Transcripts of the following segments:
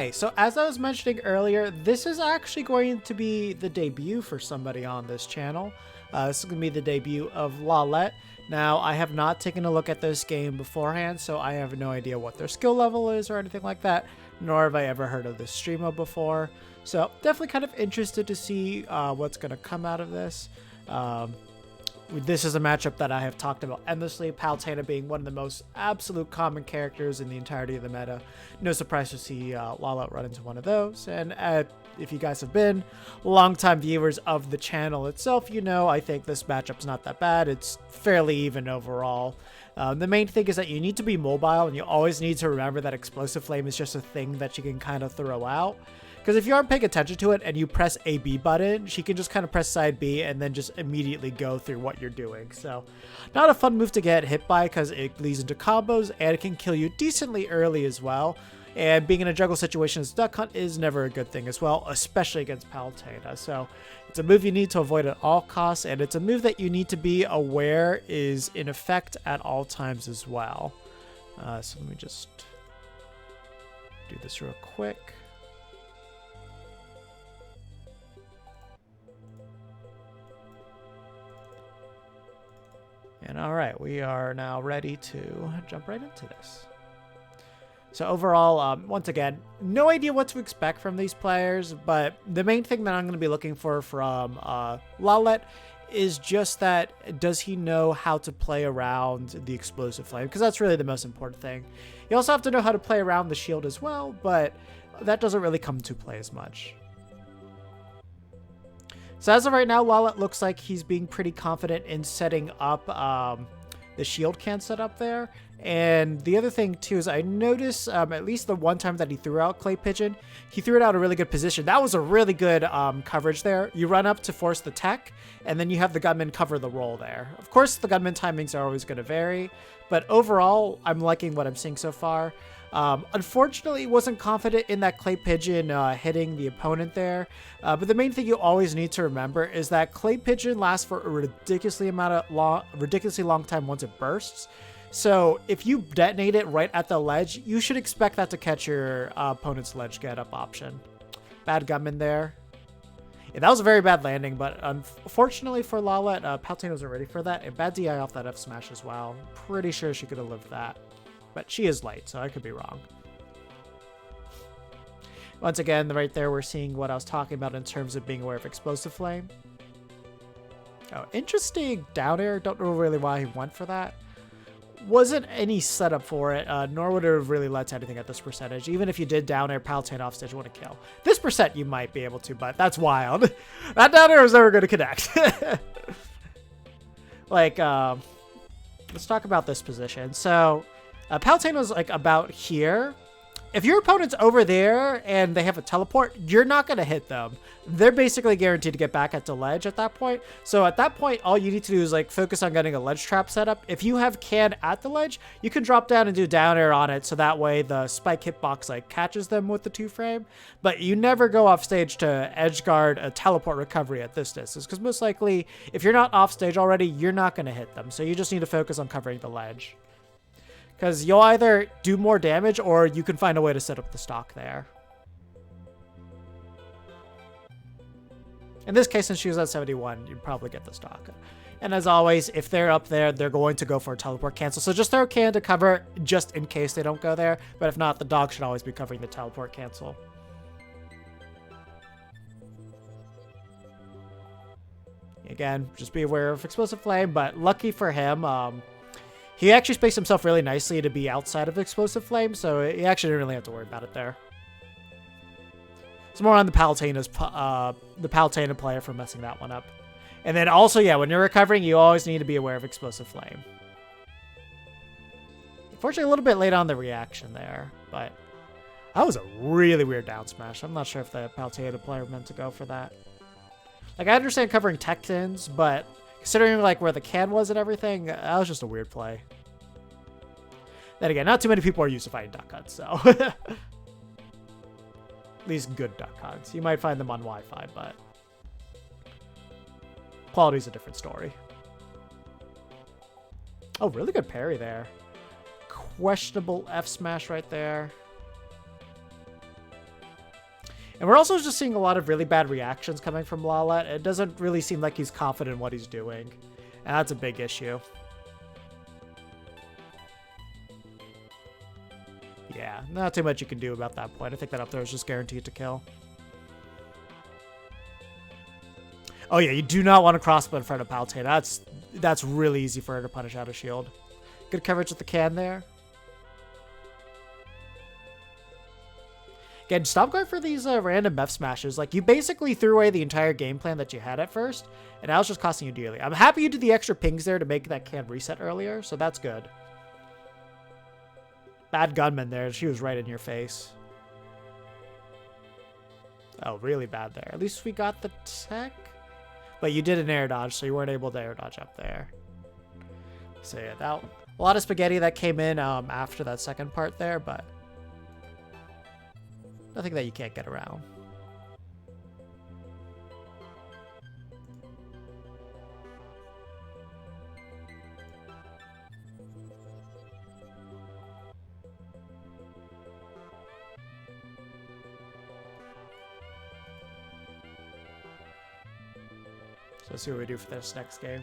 Okay, so as I was mentioning earlier, this is actually going to be the debut for somebody on this channel. This is going to be the debut of Lawlet. Now, I have not taken a look at this game beforehand, so I have no idea what their skill level is or anything like that, nor have I ever heard of this streamer before. So, definitely kind of interested to see what's going to come out of this. This is a matchup that I have talked about endlessly, Palutena being one of the most absolute common characters in the entirety of the meta. No surprise to see Lawlet run into one of those, and if you guys have been longtime viewers of the channel itself, you know I think this matchup's not that bad. It's fairly even overall. The main thing is that you need to be mobile, and you always need to remember that Explosive Flame is just a thing that you can kind of throw out. Because if you aren't paying attention to it and you press A B button, she can just kind of press side B and then just immediately go through what you're doing. So not a fun move to get hit by because it leads into combos and it can kill you decently early as well. And being in a juggle situation as Duck Hunt is never a good thing as well, especially against Palutena. So it's a move you need to avoid at all costs, and it's a move that you need to be aware is in effect at all times as well. So let me just do this real quick. And all right, we are now ready to jump right into this. So overall, once again, no idea what to expect from these players, but the main thing that I'm going to be looking for from Lawlet is just that, does he know how to play around the Explosive Flame? Because that's really the most important thing. You also have to know how to play around the shield as well, but that doesn't really come to play as much. So as of right now, Lawlet looks like he's being pretty confident in setting up the shield can set up there. And the other thing too is I noticed at least the one time that he threw out Clay Pigeon, he threw it out a really good position. That was a really good coverage there. You run up to force the tech, and then you have the gunman cover the roll there. Of course, the gunman timings are always going to vary, but overall, I'm liking what I'm seeing so far. Unfortunately, wasn't confident in that Clay Pigeon hitting the opponent there. But the main thing you always need to remember is that Clay Pigeon lasts for a ridiculously long time once it bursts. So if you detonate it right at the ledge, you should expect that to catch your opponent's ledge get up option. Bad gunman there. Yeah, that was a very bad landing, but unfortunately for Lawlet, Palutena wasn't ready for that. And bad DI off that F smash as well. Pretty sure she could have lived that. But she is light, so I could be wrong. Once again, right there, we're seeing what I was talking about in terms of being aware of Explosive Flame. Oh, interesting down air. Don't know really why he went for that. Wasn't any setup for it, nor would it have really led to anything at this percentage. Even if you did down air, Palutena off stage wouldn't kill. This percent you might be able to, but that's wild. That down air was never going to connect. Like, let's talk about this position. So, Palutena's like about here. If your opponent's over there and they have a teleport, you're not going to hit them. They're basically guaranteed to get back at the ledge at that point. So at that point, all you need to do is like focus on getting a ledge trap set up. If you have can at the ledge, you can drop down and do down air on it. So that way the spike hitbox like catches them with the 2-frame. But you never go off stage to edge guard a teleport recovery at this distance. Because most likely, if you're not off stage already, you're not going to hit them. So you just need to focus on covering the ledge. Because you'll either do more damage or you can find a way to set up the stock there. In this case, since she was at 71, you'd probably get the stock. And as always, if they're up there, they're going to go for a teleport cancel. So just throw a can to cover just in case they don't go there. But if not, the dog should always be covering the teleport cancel. Again, just be aware of Explosive Flame, but lucky for him, he actually spaced himself really nicely to be outside of Explosive Flame, so he actually didn't really have to worry about it there. It's more on the Palutena player for messing that one up. And then also, yeah, when you're recovering, you always need to be aware of Explosive Flame. Unfortunately, a little bit late on the reaction there, but that was a really weird down smash. I'm not sure if the Palutena player meant to go for that. Like, I understand covering tech tins, but considering like where the can was and everything, that was just a weird play. Then again, not too many people are used to fighting duck hunts, so at least good duck hunts. You might find them on Wi-Fi, but quality's a different story. Oh, really good parry there. Questionable F smash right there. And we're also just seeing a lot of really bad reactions coming from Lawlet. It doesn't really seem like he's confident in what he's doing. And that's a big issue. Yeah, not too much you can do about that point. I think that up there is just guaranteed to kill. Oh yeah, you do not want to crossbow in front of Palutena. That's really easy for her to punish out of shield. Good coverage with the can there. Again, stop going for these random F smashes. Like, you basically threw away the entire game plan that you had at first, and now it's just costing you dearly. I'm happy you did the extra pings there to make that can reset earlier, so that's good. Bad gunman there. She was right in your face. Oh, really bad there. At least we got the tech. But you did an air dodge, so you weren't able to air dodge up there. So yeah, that, a lot of spaghetti that came in after that second part there, but nothing that you can't get around. So let's see what we do for this next game.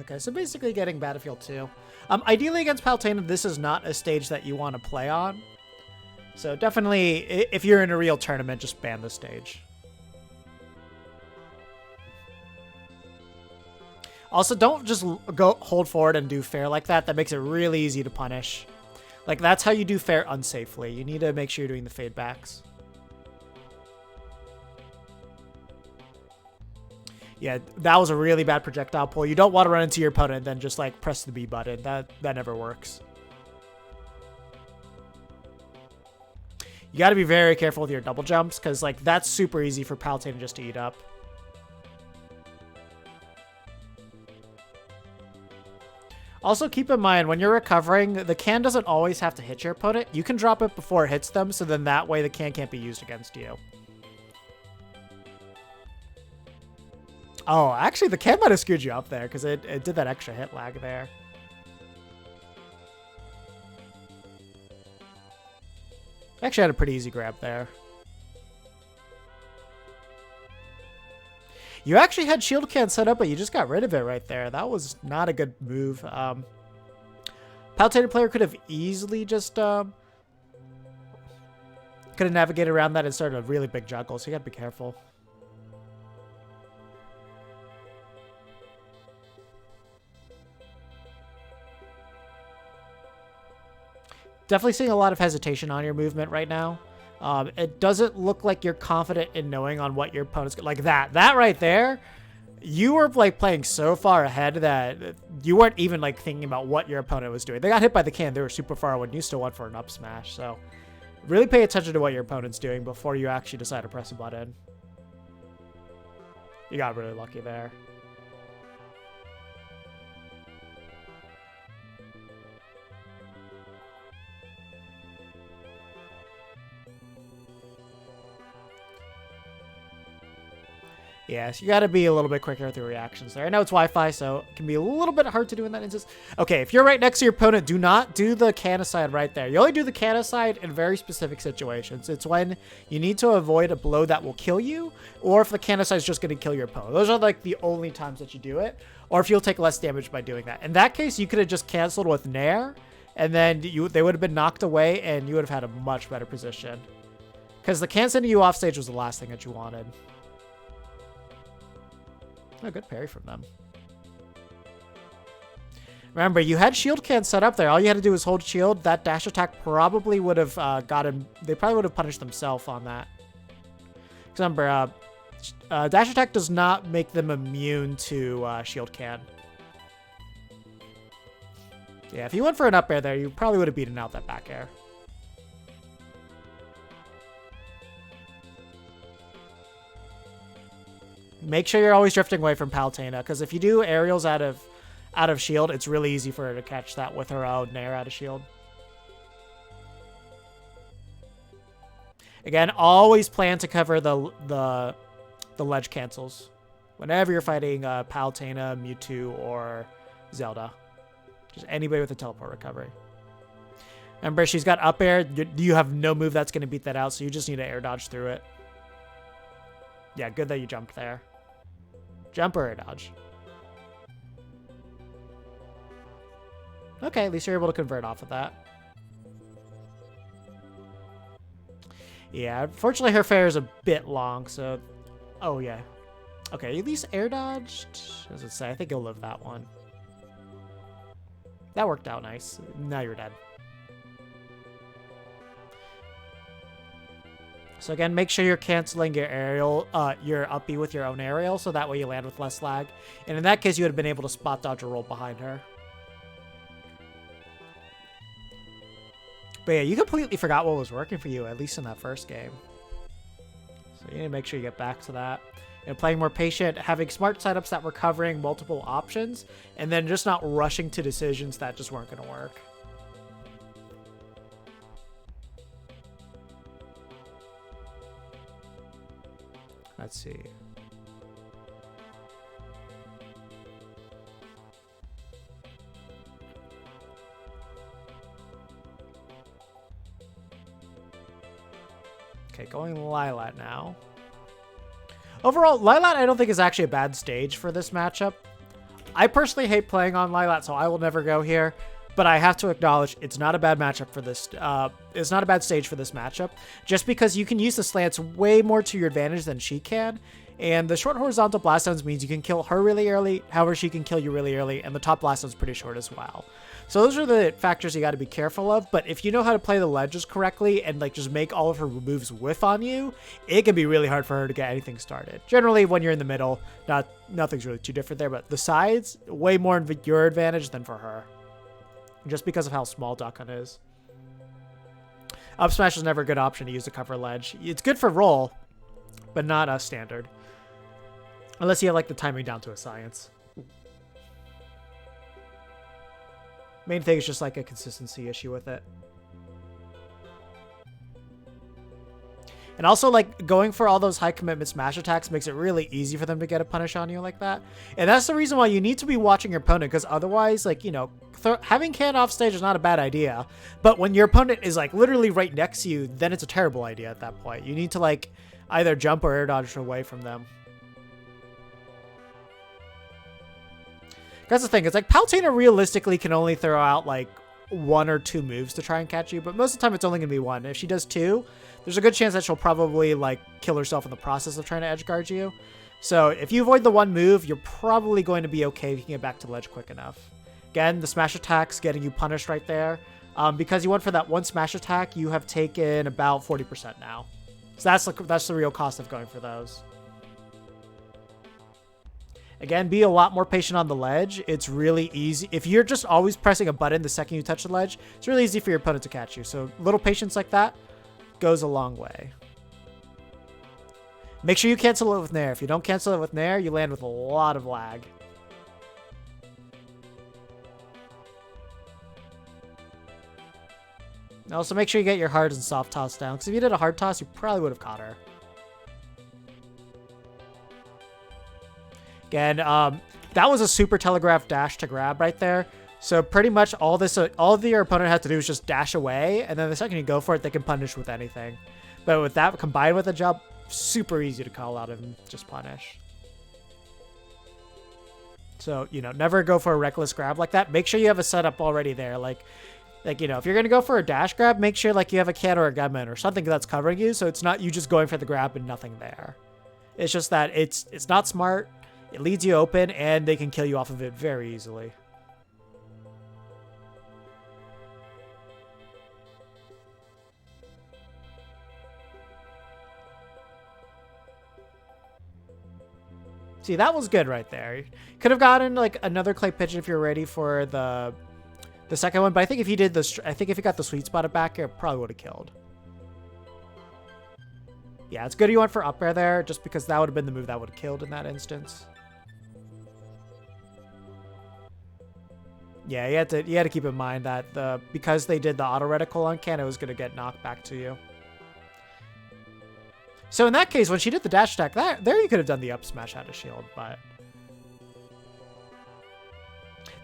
Okay, so basically getting Battlefield 2. Ideally against Palutena, this is not a stage that you want to play on. So definitely, if you're in a real tournament, just ban the stage. Also, don't just go hold forward and do fair like that. That makes it really easy to punish. Like, that's how you do fair unsafely. You need to make sure you're doing the fade backs. Yeah, that was a really bad projectile pull. You don't want to run into your opponent and then just like press the B button. That never works. You got to be very careful with your double jumps because like that's super easy for Palutena just to eat up. Also keep in mind when you're recovering, the can doesn't always have to hit your opponent. You can drop it before it hits them, so then that way the can can't be used against you. Oh, actually, the can might have screwed you up there because it did that extra hit lag there. Actually had a pretty easy grab there. You actually had shield can set up, but you just got rid of it right there. That was not a good move. Palutena player could have easily just could have navigated around that and started a really big juggle, so you got to be careful. Definitely seeing a lot of hesitation on your movement right now. It doesn't look like you're confident in knowing on what your opponent's like that. That right there, you were like playing so far ahead that you weren't even like thinking about what your opponent was doing. They got hit by the can. They were super far when you still went for an up smash. So really pay attention to what your opponent's doing before you actually decide to press a button. You got really lucky there. Yeah, so you got to be a little bit quicker with your reactions there. I know it's Wi-Fi, so it can be a little bit hard to do in that instance. Okay, if you're right next to your opponent, do not do the can aside right there. You only do the can aside in very specific situations. It's when you need to avoid a blow that will kill you, or if the can aside is just going to kill your opponent. Those are like the only times that you do it, or if you'll take less damage by doing that. In that case, you could have just canceled with Nair, and then they would have been knocked away, and you would have had a much better position. Because the can sending you off stage was the last thing that you wanted. Oh, good parry from them. Remember, you had shield can set up there. All you had to do was hold shield. That dash attack probably would have gotten... They probably would have punished themselves on that. Because remember, dash attack does not make them immune to shield can. Yeah, if you went for an up air there, you probably would have beaten out that back air. Make sure you're always drifting away from Palutena, because if you do aerials out of shield, it's really easy for her to catch that with her own Nair out of shield. Again, always plan to cover the ledge cancels whenever you're fighting Palutena, Mewtwo, or Zelda. Just anybody with a teleport recovery. Remember, she's got up air. You have no move that's going to beat that out, so you just need to air dodge through it. Yeah, good that you jumped there. Jump or air dodge. Okay, at least you're able to convert off of that. Yeah, unfortunately her fair is a bit long, so... Oh, yeah. Okay, at least air dodged. As it say, I think you'll live that one. That worked out nice. Now you're dead. So again, make sure you're canceling your aerial, your up B with your own aerial, so that way you land with less lag. And in that case, you would have been able to spot dodge or roll behind her. But yeah, you completely forgot what was working for you, at least in that first game. So you need to make sure you get back to that. And playing more patient, having smart setups that were covering multiple options, and then just not rushing to decisions that just weren't going to work. Let's see. Okay, going Lawlet now. Overall, Lawlet I don't think is actually a bad stage for this matchup. I personally hate playing on Lawlet, so I will never go here. But I have to acknowledge it's not a bad matchup for this. It's not a bad stage for this matchup, just because you can use the slants way more to your advantage than she can. And the short horizontal blast zones means you can kill her really early, however she can kill you really early, and the top blast zone's pretty short as well. So those are the factors you got to be careful of, but if you know how to play the ledges correctly and like just make all of her moves whiff on you, it can be really hard for her to get anything started. Generally, when you're in the middle, nothing's really too different there, but the sides, way more in your advantage than for her. Just because of how small Dawangthang is. Up smash is never a good option to use to cover ledge. It's good for roll, but not a standard. Unless you have like the timing down to a science. Main thing is just like a consistency issue with it. And also, like, going for all those high commitment smash attacks makes it really easy for them to get a punish on you like that. And that's the reason why you need to be watching your opponent, because otherwise, like, you know, having can off stage is not a bad idea. But when your opponent is, like, literally right next to you, then it's a terrible idea at that point. You need to, like, either jump or air dodge away from them. That's the thing. It's like Palutena realistically can only throw out, like, 1 or 2 moves to try and catch you, but most of the time it's only going to be 1. If she does 2, there's a good chance that she'll probably like kill herself in the process of trying to edge guard you. So if you avoid the 1 move, you're probably going to be okay if you can get back to ledge quick enough. Again, the smash attack's getting you punished right there. Because you went for that 1 smash attack, you have taken about 40% now. So that's the real cost of going for those. Again, be a lot more patient on the ledge. It's really easy. If you're just always pressing a button the second you touch the ledge, it's really easy for your opponent to catch you. So little patience like that goes a long way. Make sure you cancel it with Nair. If you don't cancel it with Nair, you land with a lot of lag. Also, make sure you get your hard and soft toss down, because if you did a hard toss, you probably would have caught her. Again, that was a super telegraph dash to grab right there. So pretty much all your opponent has to do is just dash away, and then the second you go for it, they can punish with anything. But with that combined with a jump, super easy to call out and just punish. So, you know, never go for a reckless grab like that. Make sure you have a setup already there. Like, you know, if you're going to go for a dash grab, make sure like you have a cat or a gunman or something that's covering you, so it's not you just going for the grab and nothing there. It's just that it's not smart. It leads you open, and they can kill you off of it very easily. See, that was good right there. Could have gotten like another clay pigeon if you're ready for the second one, but I think if you did this, I think if you got the sweet spot back here, it probably would have killed. Yeah, it's good you went for up air there, just because that would have been the move that would have killed in that instance. Yeah, you had to keep in mind that because they did the auto reticle on Can, it was going to get knocked back to you. So in that case, when she did the dash attack, there you could have done the up smash out of shield, but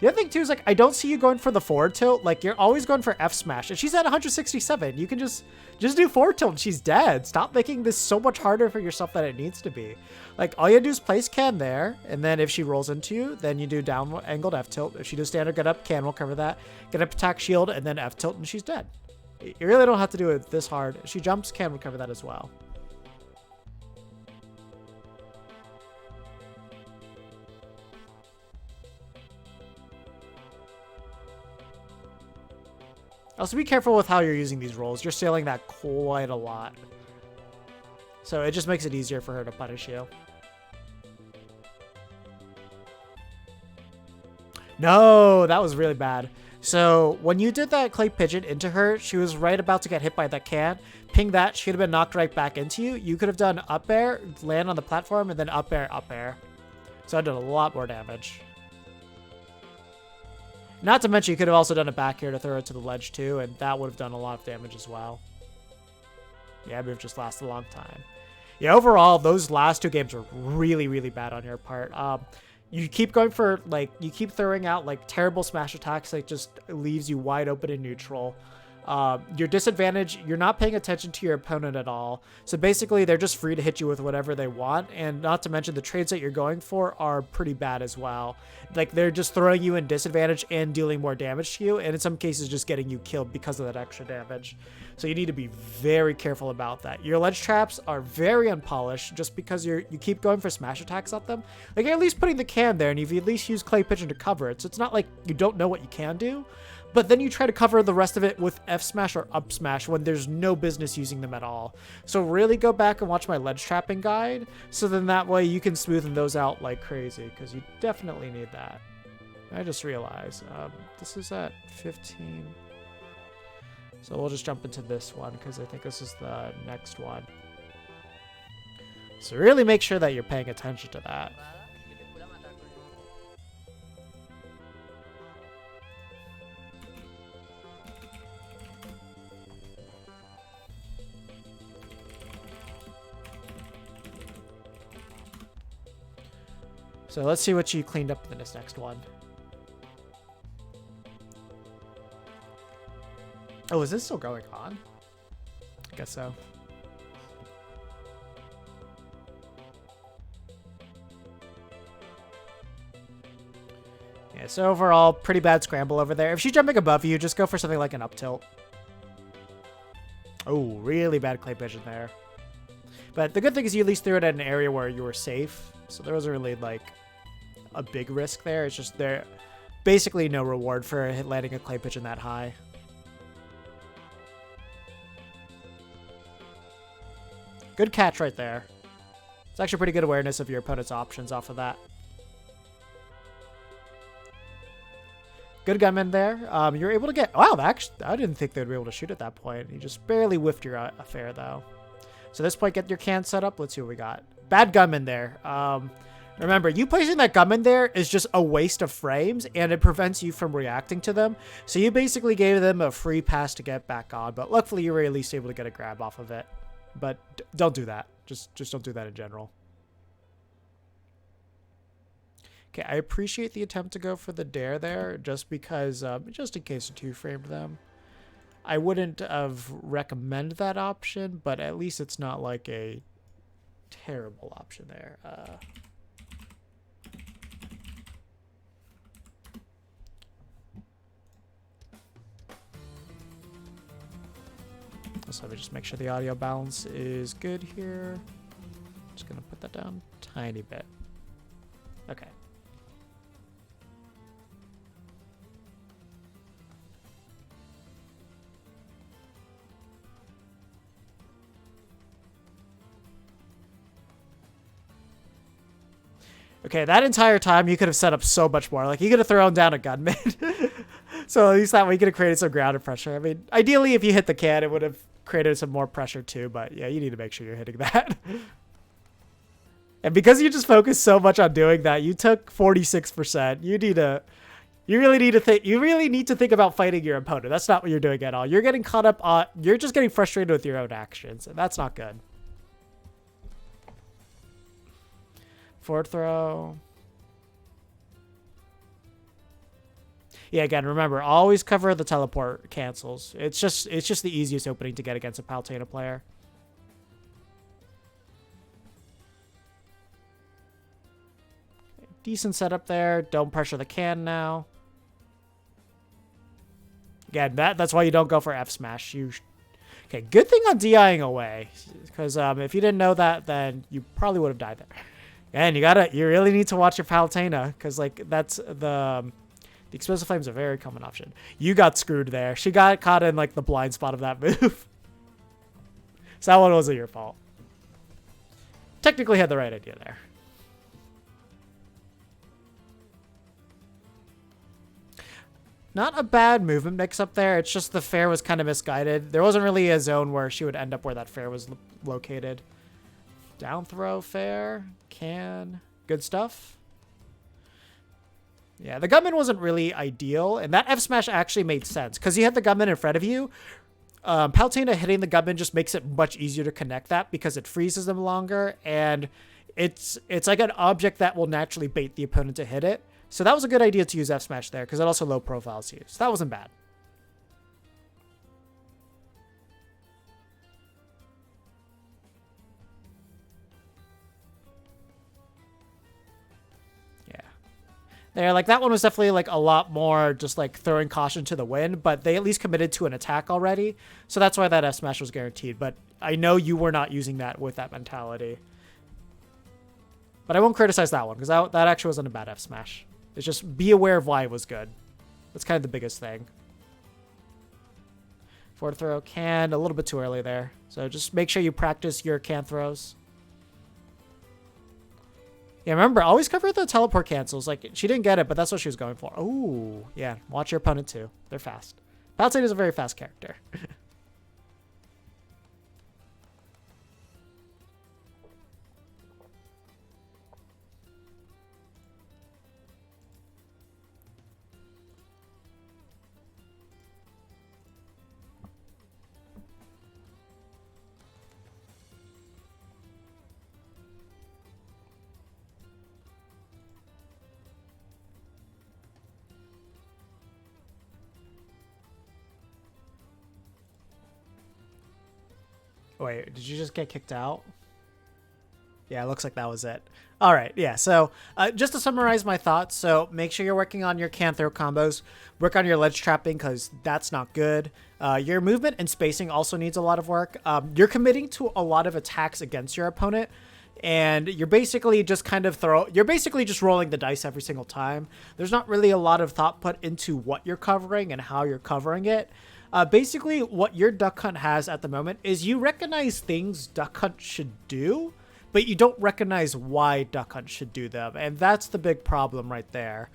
The other thing too is like, I don't see you going for the forward tilt. Like you're always going for F smash, and she's at 167. You can just do forward tilt and she's dead. Stop making this so much harder for yourself than it needs to be. Like all you do is place can there, and then if she rolls into you, then you do down angled F tilt. If she does standard get up, can will cover that. Get up attack shield, and then F tilt, and she's dead. You really don't have to do it this hard. If she jumps, can will cover that as well. Also, be careful with how you're using these rolls. You're sailing that quite a lot. So it just makes it easier for her to punish you. No, that was really bad. So when you did that clay pigeon into her, she was right about to get hit by that can. Ping that, she could have been knocked right back into you. You could have done up air, land on the platform, and then up air, up air. So I did a lot more damage. Not to mention, you could have also done a back here to throw it to the ledge too, and that would have done a lot of damage as well. Yeah, move just lasted a long time. Yeah, overall, those last two games were really, really bad on your part. You keep going for, like, you keep throwing out, like, terrible smash attacks that just leaves you wide open in neutral. Your disadvantage, you're not paying attention to your opponent at all. So basically, they're just free to hit you with whatever they want. And not to mention, the trades that you're going for are pretty bad as well. Like, they're just throwing you in disadvantage and dealing more damage to you. And in some cases, just getting you killed because of that extra damage. So you need to be very careful about that. Your ledge traps are very unpolished just because you keep going for smash attacks at them. Like, you're at least putting the can there, and you've at least used clay pigeon to cover it. So it's not like you don't know what you can do. But then you try to cover the rest of it with F smash or up smash when there's no business using them at all. So really go back and watch my ledge trapping guide. So then that way you can smoothen those out like crazy, because you definitely need that. I just realized this is at 15. So we'll just jump into this one because I think this is the next one. So really make sure that you're paying attention to that. So let's see what you cleaned up in this next one. Oh, is this still going on? I guess so. Yeah, so overall, pretty bad scramble over there. If she's jumping above you, just go for something like an up tilt. Oh, really bad clay pigeon there. But the good thing is you at least threw it at an area where you were safe. So there wasn't really, like, a big risk there. It's just there basically no reward for landing a clay pigeon that high. Good catch right there. It's actually pretty good awareness of your opponent's options off of that. Good gunman there. You're able to get... Wow, actually, I didn't think they'd be able to shoot at that point. You just barely whiffed your affair, though. So at this point, get your can set up. Let's see what we got. Bad gunman there. Remember, you placing that gunman there is just a waste of frames, and it prevents you from reacting to them. So you basically gave them a free pass to get back on, but luckily you were at least able to get a grab off of it. But don't do that. Just don't do that in general. Okay, I appreciate the attempt to go for the dare there, just because, just in case you two-framed them. I wouldn't have recommend that option, but at least it's not like a terrible option there. So let me just make sure the audio balance is good here. Just gonna put that down a tiny bit. Okay. Okay, that entire time you could have set up so much more. Like, you could have thrown down a gunman. So at least that way you could have created some grounded pressure. I mean, ideally, if you hit the can, it would have created some more pressure too. But yeah, you need to make sure you're hitting that. And because you just focused so much on doing that, you took 46%. You really need to think about fighting your opponent. That's not what you're doing at all. You're getting caught up on, you're just getting frustrated with your own actions, and that's not good. Forward throw. Yeah, again, remember, always cover the teleport cancels. It's just the easiest opening to get against a Palutena player. Decent setup there. Don't pressure the can now. Again, that's why you don't go for F smash. Okay, good thing on DIing away, because if you didn't know that, then you probably would have died there. And you really need to watch your Palutena, because like that's the explosive flames are a very common option. You got screwed there. She got caught in like the blind spot of that move. So that one wasn't your fault. Technically had the right idea there. Not a bad movement mix up there. It's just the fair was kind of misguided. There wasn't really a zone where she would end up where that fair was located. Down throw fair. Can. Good stuff. Yeah, the gunman wasn't really ideal. And that F smash actually made sense. Because you had the gunman in front of you. Palutena hitting the gunman just makes it much easier to connect that. Because it freezes them longer. And it's like an object that will naturally bait the opponent to hit it. So that was a good idea to use F smash there, because it also low profiles you. So that wasn't bad. Yeah. There, like that one was definitely like a lot more just like throwing caution to the wind, but they at least committed to an attack already. So that's why that F smash was guaranteed. But I know you were not using that with that mentality. But I won't criticize that one, because that actually wasn't a bad F smash. It's just be aware of why it was good. That's kind of the biggest thing. Forward throw can, a little bit too early there. So just make sure you practice your can throws. Yeah, remember, always cover the teleport cancels. Like, she didn't get it, but that's what she was going for. Ooh, yeah. Watch your opponent too. They're fast. Palutena is a very fast character. Wait, did you just get kicked out? Yeah, it looks like that was it. All right, yeah, so just to summarize my thoughts, so make sure you're working on your can throw combos, work on your ledge trapping because that's not good. Your movement and spacing also needs a lot of work. You're committing to a lot of attacks against your opponent, and you're basically just you're basically just rolling the dice every single time. There's not really a lot of thought put into what you're covering and how you're covering it. Basically, what your Duck Hunt has at the moment is you recognize things Duck Hunt should do, but you don't recognize why Duck Hunt should do them. And that's the big problem right there.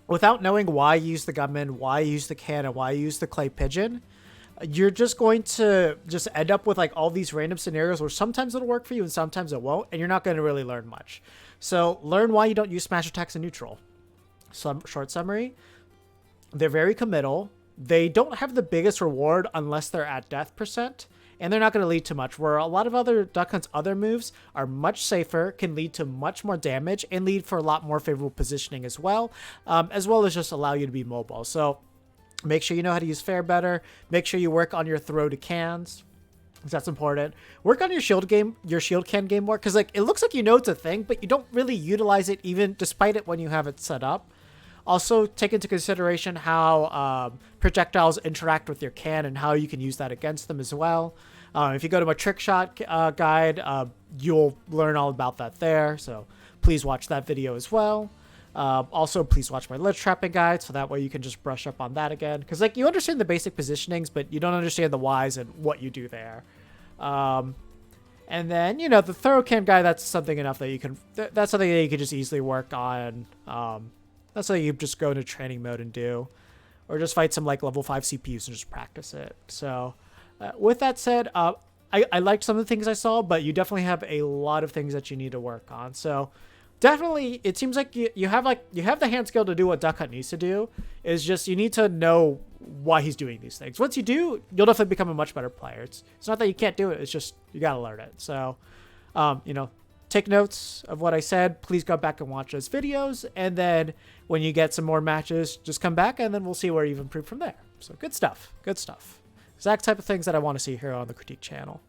Without knowing why you use the gunman, why you use the cannon, why you use the clay pigeon, you're just going to just end up with like all these random scenarios where sometimes it'll work for you and sometimes it won't, and you're not going to really learn much. So learn why you don't use smash attacks in neutral. Some short summary, they're very committal. They don't have the biggest reward unless they're at death percent, and they're not going to lead to much, where a lot of other Duck Hunt's other moves are much safer, can lead to much more damage, and lead for a lot more favorable positioning as well as just allow you to be mobile. So make sure you know how to use fair better. Make sure you work on your throw to cans, because that's important. Work on your shield can game more, because like it looks like you know it's a thing, but you don't really utilize it even despite it when you have it set up. Also, take into consideration how projectiles interact with your can and how you can use that against them as well. If you go to my trick shot guide, you'll learn all about that there. So please watch that video as well. Also, please watch my ledge trapping guide, so that way you can just brush up on that again. Because like you understand the basic positionings, but you don't understand the whys and what you do there. And then, you know, the throw can guide, that's something enough that you can, that's something that you can just easily work on. That's something you just go into training mode and do, or just fight some like level 5 CPUs and just practice it. So with that said, I liked some of the things I saw, but you definitely have a lot of things that you need to work on. So definitely, it seems like you have the hand skill to do what Duck Hunt needs to do. Is just you need to know why he's doing these things. Once you do, you'll definitely become a much better player. It's not that you can't do it. It's just you gotta learn it. So, you know, take notes of what I said. Please go back and watch those videos. And then when you get some more matches, just come back and then we'll see where you've improved from there. So good stuff. Good stuff. Exact type of things that I want to see here on the Critique channel.